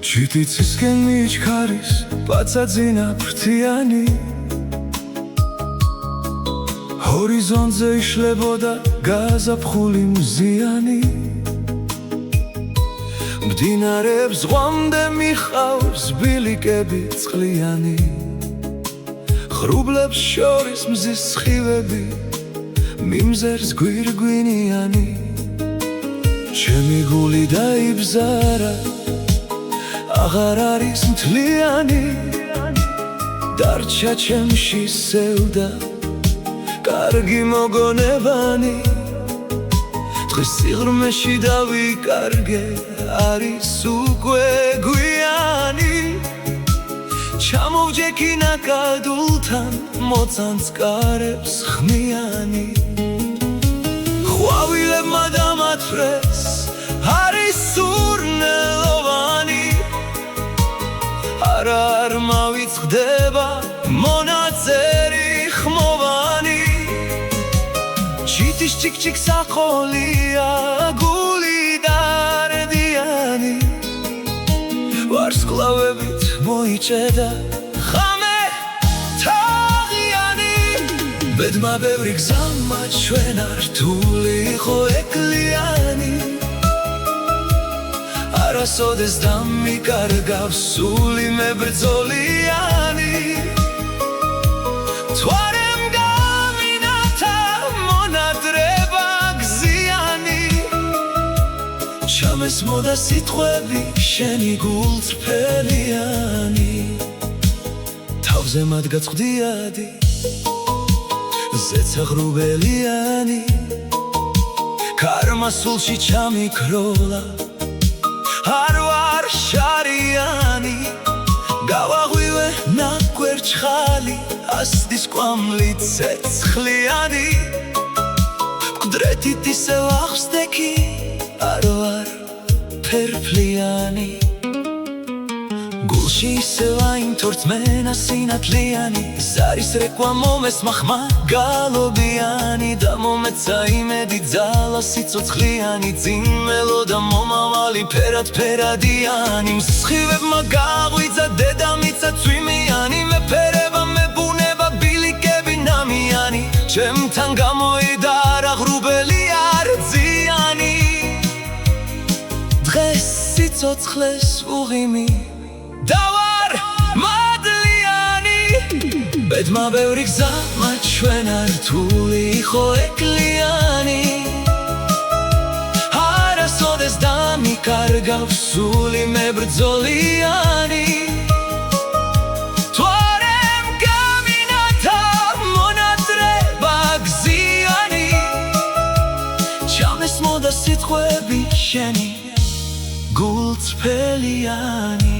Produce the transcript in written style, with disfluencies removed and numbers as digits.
ჭიტიცისკენ მიჩქარის პაცაძინა ფრთიანი ჰორიზონტზე იშლებოდა გაზაფხული მზიანი მდინარებს ზღვამდე მიხავს ბილიკები წყლიანი ხრუბლებს შორის მზის სხივები მიმზერს გვირგვინიანი ჩემი გული დაიბზარა აღარ არის მთლიანი დარჩა ჩემში სევდა კარგი მოგონებანი დღეს სიღრმეში დავიკარგე არის უკვე გვიანი ჩამოვჯექინა კადულთან მოწანს კარებს ხმიანი ყვავილებმა დამათვრეს არის სურნელოვანი არ მავიწყდება მონაწერი ხმოვანი ჭიტის ჭიკ-ჭიკ საყოლია გული დარდიანი ვარსკვლავებით მოიჭედა ხამე თაღიანი ბედმა ბევრი გზა ჩვენ რთული იყო ეკლიანი არასოდეს დამიკარგავს სული მებრძოლიანი თვარემ გამინათა მონადრება გზიანი ჩამესმოდა სიტყვები შენი გულწრფელიანი თავზე მათ გაწყვდიადი ზეცა ღრუბელიანი ქარმა სულში ჩამიქროლა არ ვარ შარიანი გავაღვივე ნაკვერჩხალი ასდის კვამლი ცეცხლიანი მკვდრეთით ისევ ახსდექი არ ვარ ფერფლიანი გულში ისევ აინთორწმენა სინათლიანი ზარის რეკვა მომესმა ხმა გალობიანი და მომეცა იმედი ძალა სიცოცხლიანი წინ მელოდა მომავალი ფერადიანი მსხივებმა გაღვიძა დედამიწა წვიმიანი მეფერება მებუნება ბილიკები ნამიანი ჩემთან გამოიდარა ღრუბელი არძიანი დღეს სიცოცხლეს უღიმი დავარ მადლიანი ბედმა ბევრი გზა ჩვენ რთული იყო ეკლიანი არასოდეს დამიკარგავს სული მებრძოლიანი თვარემ გამინათა მონადრება გზიანი ჩამესმოდა სიტყვები შენი გულწრფელიანი